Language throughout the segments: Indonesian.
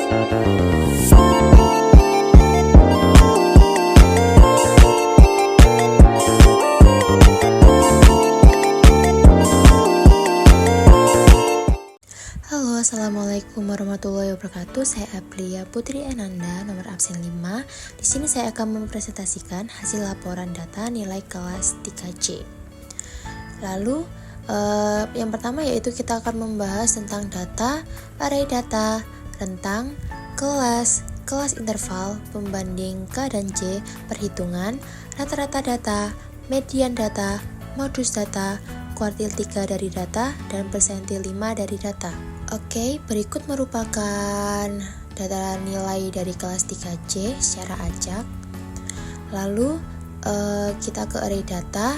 Halo, assalamualaikum warahmatullahi wabarakatuh. Saya Aplia Putri Ananda, nomor absen 5. Di sini saya akan mempresentasikan hasil laporan data nilai kelas 3C. Lalu, yang pertama yaitu kita akan membahas tentang data, array data, rentang, kelas interval, pembanding K dan C, perhitungan, rata-rata data, median data, modus data, kuartil 3 dari data, dan persentil 5 dari data. Oke, berikut merupakan data nilai dari kelas 3C secara acak. Lalu kita ke array data.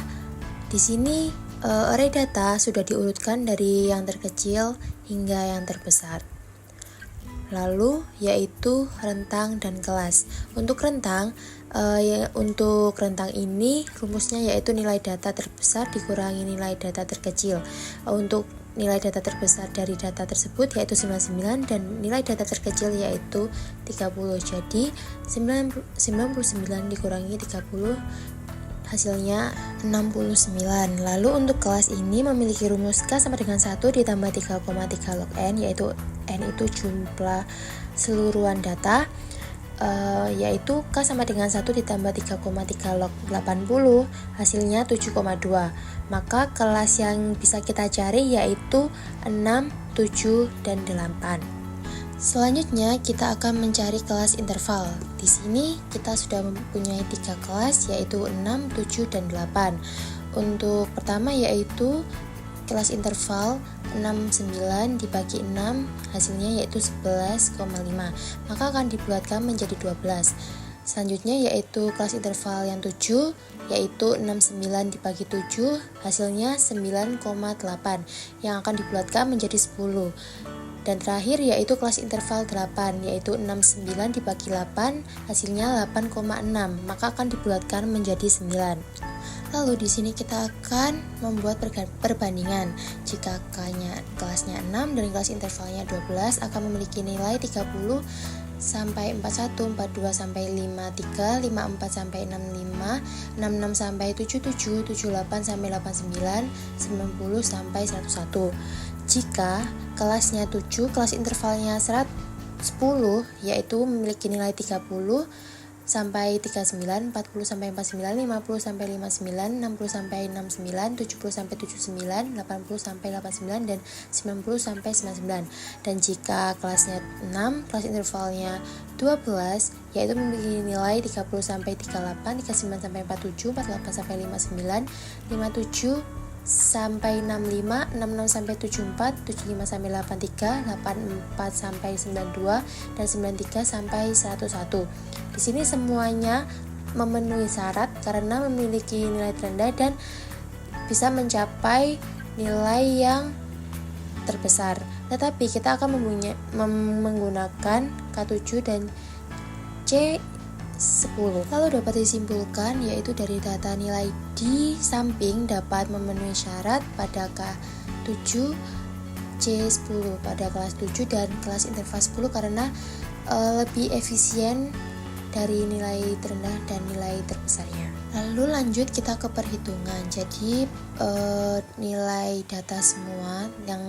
Di sini array data sudah diurutkan dari yang terkecil hingga yang terbesar. Lalu yaitu rentang dan kelas. Untuk rentang ini rumusnya yaitu nilai data terbesar dikurangi nilai data terkecil. Untuk nilai data terbesar dari data tersebut yaitu 99 dan nilai data terkecil yaitu 30. Jadi 99 dikurangi 30 hasilnya 69. Lalu untuk kelas ini memiliki rumus K sama dengan 1 ditambah 3,3 log N, yaitu N itu jumlah seluruhan data, yaitu K sama dengan 1 ditambah 3,3 log 80, hasilnya 7,2. Maka kelas yang bisa kita cari yaitu 6, 7, dan 8. Selanjutnya kita akan mencari kelas interval. Di sini kita sudah mempunyai 3 kelas yaitu 6, 7, dan 8. Untuk pertama yaitu kelas interval 69 dibagi 6 hasilnya yaitu 11,5. Maka akan dibulatkan menjadi 12. Selanjutnya yaitu kelas interval yang 7 yaitu 69 dibagi 7 hasilnya 9,8 yang akan dibulatkan menjadi 10. Dan terakhir yaitu kelas interval 8 yaitu 69 dibagi 8 hasilnya 8,6 maka akan dibulatkan menjadi 9. Lalu di sini kita akan membuat perbandingan. Jika kelasnya 6 dan kelas intervalnya 12 akan memiliki nilai 30 sampai 41, 42 sampai 53, 54 sampai 65, 66 sampai 77, 78 sampai 89, 90 sampai 101. Jika kelasnya 7, kelas intervalnya 10 yaitu memiliki nilai 30 sampai 39, 40 sampai 49, 50 sampai 59, 60 sampai 69, 70 sampai 79, 80 sampai 89, dan 90 sampai 99. Dan jika kelasnya 6, kelas intervalnya 12 yaitu memiliki nilai 30 sampai 38, 39 sampai 47, 48 sampai 59, 57 sampai 65, 66 sampai 74, 75 sampai 83, 84 sampai 92, dan 93 sampai 101. Di sini semuanya memenuhi syarat karena memiliki nilai terendah dan bisa mencapai nilai yang terbesar. Tetapi kita akan menggunakan K7 dan C10. Lalu dapat disimpulkan yaitu dari data nilai di samping dapat memenuhi syarat pada K7, C10 pada kelas 7 dan kelas interval 10 karena lebih efisien dari nilai terendah dan nilai terbesarnya. Lalu lanjut kita ke perhitungan. Jadi nilai data semua yang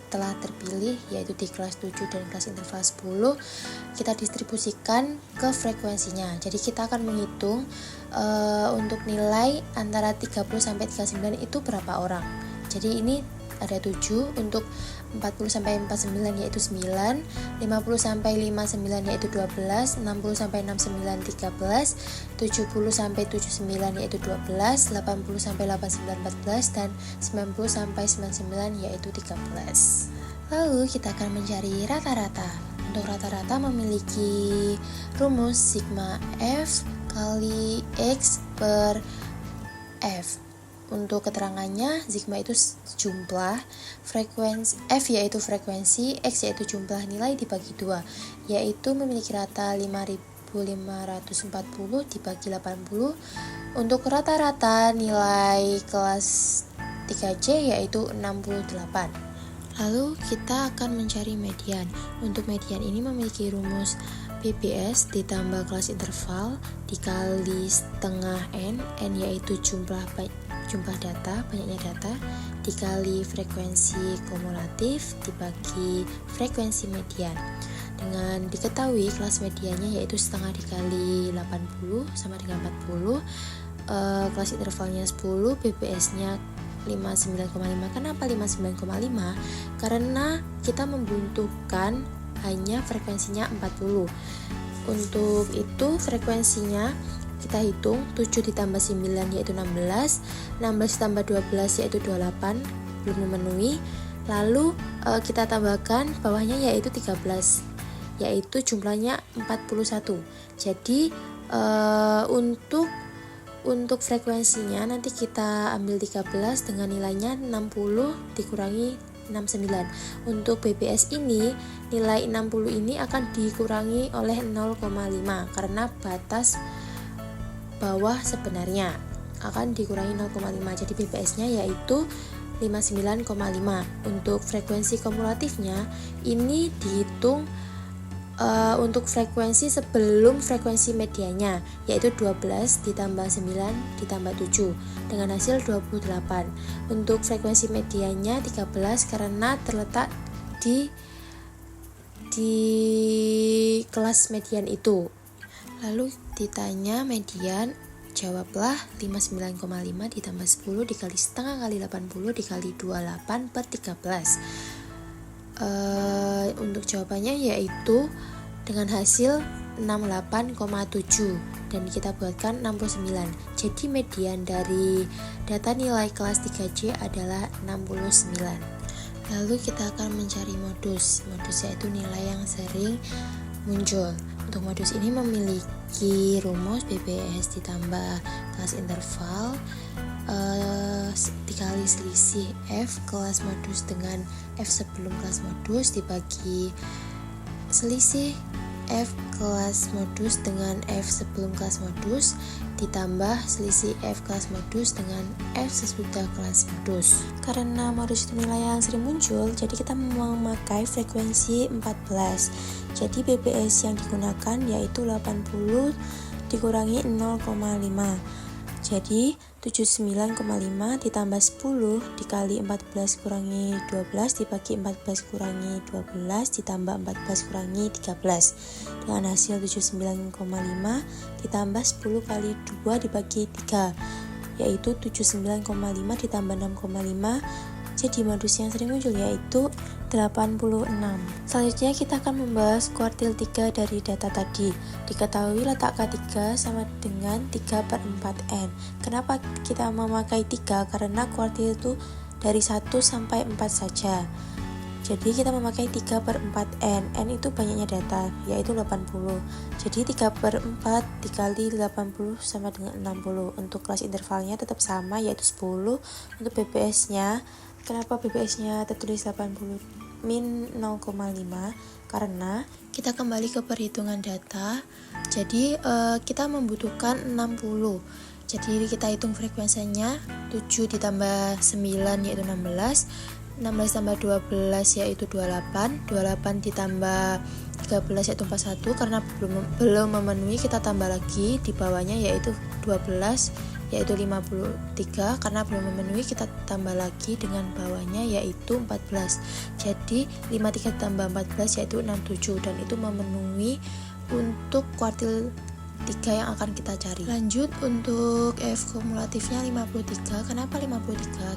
telah terpilih yaitu di kelas 7 dan kelas interval 10 kita distribusikan ke frekuensinya. Jadi kita akan menghitung untuk nilai antara 30 sampai 39 itu berapa orang. Jadi ini ada 7, untuk 40 sampai 49 yaitu 9, 50 sampai 59 yaitu 12, 60 sampai 69 13, 70 sampai 79 yaitu 12, 80 sampai 89 14, dan 90 sampai 99 yaitu 13. Lalu kita akan mencari rata-rata. Untuk rata-rata memiliki rumus sigma F kali X per F. Untuk keterangannya, sigma itu jumlah, frekuensi F yaitu frekuensi, X yaitu jumlah nilai dibagi 2, yaitu memiliki rata 5540 dibagi 80. Untuk rata-rata nilai kelas 3C yaitu 68. Lalu kita akan mencari median. Untuk median ini memiliki rumus BBS ditambah kelas interval dikali setengah N yaitu jumlah data, banyaknya data, dikali frekuensi kumulatif dibagi frekuensi median. Dengan diketahui kelas mediannya yaitu setengah dikali 80 sama dengan 40, kelas intervalnya 10, BBS-nya 59,5. Kenapa 59,5? Karena kita membutuhkan hanya frekuensinya 40. Untuk itu frekuensinya kita hitung 7 ditambah 9 yaitu 16, 16 ditambah 12 yaitu 28, belum memenuhi. Lalu kita tambahkan bawahnya yaitu 13, yaitu jumlahnya 41. Jadi untuk frekuensinya nanti kita ambil 13 dengan nilainya 60 dikurangi 69. Untuk BBS ini nilai 60 ini akan dikurangi oleh 0,5 karena batas bawah sebenarnya akan dikurangi 0,5. Jadi BBS-nya yaitu 59,5. Untuk frekuensi kumulatifnya ini dihitung untuk frekuensi sebelum frekuensi medianya yaitu 12 ditambah 9 ditambah 7 dengan hasil 28. Untuk frekuensi medianya 13 karena terletak di kelas median itu. Lalu ditanya median, jawablah 59,5 ditambah 10 dikali setengah kali 80 dikali 28 per 13. Untuk jawabannya yaitu dengan hasil 68,7 dan kita buatkan 69. Jadi median dari data nilai kelas 3C adalah 69. Lalu kita akan mencari modus yaitu nilai yang sering muncul. Untuk modus ini memiliki rumus BBS ditambah kelas interval dikali selisih F kelas modus dengan F sebelum kelas modus dibagi selisih F kelas modus dengan F sebelum kelas modus ditambah selisih F kelas modus dengan F sesudah kelas modus. Karena modus itu nilai yang sering muncul, jadi kita memakai frekuensi 14. Jadi BBS yang digunakan yaitu 80 dikurangi 0,5. Jadi 79,5 ditambah 10 dikali 14 kurangi 12 dibagi 14 kurangi 12 ditambah 14 kurangi 13 dengan hasil 79,5 ditambah 10 kali 2 dibagi 3 yaitu 79,5 ditambah 6,5. Jadi modus yang sering muncul yaitu 86. Selanjutnya kita akan membahas kuartil 3 dari data tadi. Diketahui letak K3 sama dengan 3/4N. Kenapa kita memakai 3? Karena kuartil itu dari 1 sampai 4 saja. Jadi kita memakai 3/4N. N itu banyaknya data, yaitu 80. Jadi 3/4 dikali 80 sama dengan 60. Untuk kelas intervalnya tetap sama, yaitu 10. Untuk BBS-nya, kenapa BBS-nya tertulis 80 min 0,5? Karena kita kembali ke perhitungan data. Jadi kita membutuhkan 60. Jadi kita hitung frekuensinya 7 ditambah 9 yaitu 16. 16 tambah 12 yaitu 28. 28 ditambah 13 yaitu 41. Karena belum memenuhi, kita tambah lagi di bawahnya yaitu 12 yaitu 53. Karena belum memenuhi, kita tambah lagi dengan bawahnya yaitu 14. Jadi 53 tambah 14 yaitu 67 dan itu memenuhi untuk kuartil 3 yang akan kita cari. Lanjut untuk F kumulatifnya 53. Kenapa 53?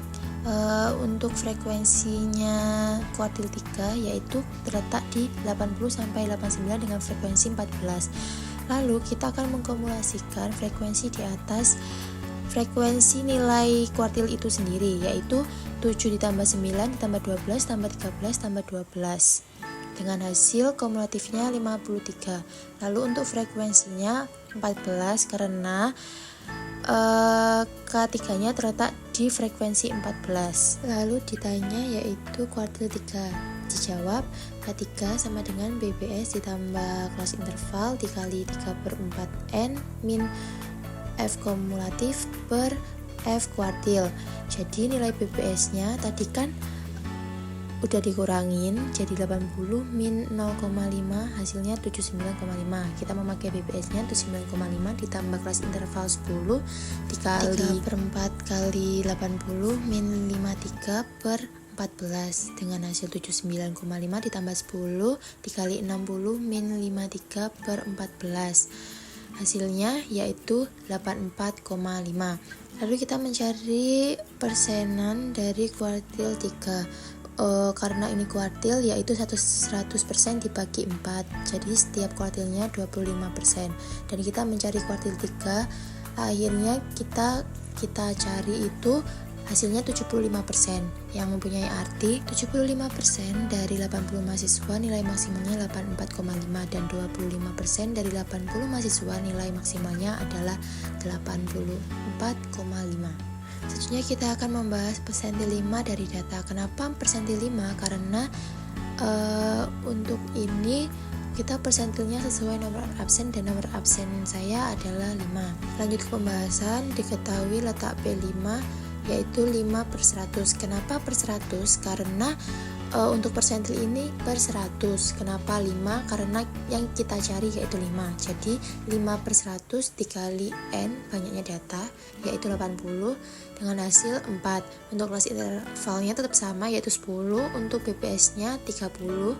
Untuk frekuensinya kuartil 3 yaitu terletak di 80 sampai 89 dengan frekuensi 14. Lalu kita akan mengkumulasikan frekuensi di atas frekuensi nilai kuartil itu sendiri, yaitu 7 ditambah 9 ditambah 12 tambah 13 tambah 12 dengan hasil kumulatifnya 53. Lalu untuk frekuensinya 14 karena K3-nya terletak di frekuensi 14. Lalu ditanya yaitu kuartil 3. Dijawab K3 sama dengan BBS ditambah kelas interval dikali 3/4N min F kumulatif per F kuartil. Jadi nilai BBS-nya tadi kan udah dikurangin jadi 80 min 0,5 hasilnya 79,5. Kita memakai BPS nya 79,5 ditambah kelas interval 10 dikali 3/4 kali 80 min 53 per 14 dengan hasil 79,5 ditambah 10 dikali 60 min 53 per 14 hasilnya yaitu 84,5. Lalu kita mencari persenan dari kuartil 3. Karena ini kuartil yaitu 100% dibagi 4, jadi setiap kuartilnya 25%. Dan kita mencari kuartil 3, akhirnya kita cari itu hasilnya 75%, yang mempunyai arti 75% dari 80 mahasiswa nilai maksimalnya 84,5 dan 25% dari 80 mahasiswa nilai maksimalnya adalah 84,5. Selanjutnya kita akan membahas persentil 5 dari data. Kenapa persentil 5? Karena untuk ini kita persentilnya sesuai nomor absen dan nomor absen saya adalah 5. Lanjut ke pembahasan, diketahui letak P5 yaitu 5/100. Kenapa per 100? Karena untuk persentil ini per 100. Kenapa 5? Karena yang kita cari yaitu 5. Jadi 5/100 dikali N, banyaknya data, yaitu 80 dengan hasil 4. Untuk kelas intervalnya tetap sama yaitu 10. Untuk BPS-nya 30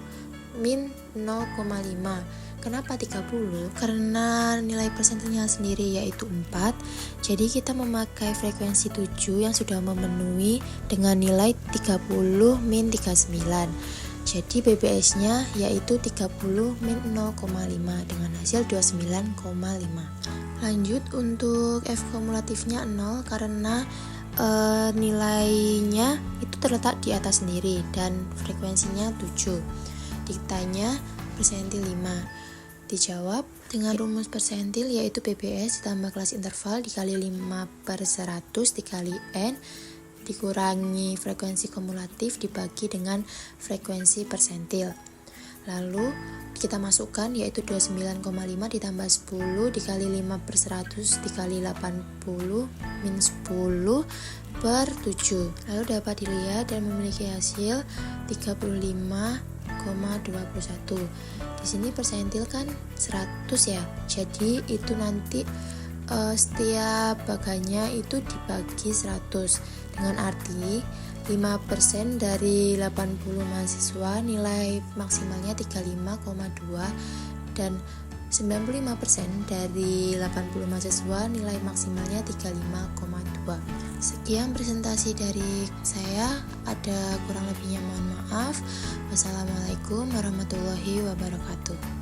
min 0,5. Kenapa 30? Karena nilai persentilnya sendiri yaitu 4. Jadi kita memakai frekuensi 7 yang sudah memenuhi dengan nilai 30 min 39. Jadi BPS-nya yaitu 30 min 0,5 dengan hasil 29,5. Lanjut untuk F kumulatifnya 0 karena nilainya itu terletak di atas sendiri dan frekuensinya 7. Ditanya persentil 5. Dijawab dengan rumus persentil yaitu BPS ditambah kelas interval dikali 5/100 dikali N dikurangi frekuensi kumulatif dibagi dengan frekuensi persentil. Lalu kita masukkan yaitu 29,5 ditambah 10 dikali 5/100 dikali 80 min 10 per 7. Lalu dapat dilihat dan memiliki hasil 35,21. Di sini persentil kan 100 ya. Jadi itu nanti setiap bagannya itu dibagi 100 dengan arti 5% dari 80 mahasiswa nilai maksimalnya 35,2 dan 95% dari 80 mahasiswa nilai maksimalnya 35,2. Sekian presentasi dari saya, ada kurang lebihnya mohon maaf. Wassalamualaikum warahmatullahi wabarakatuh.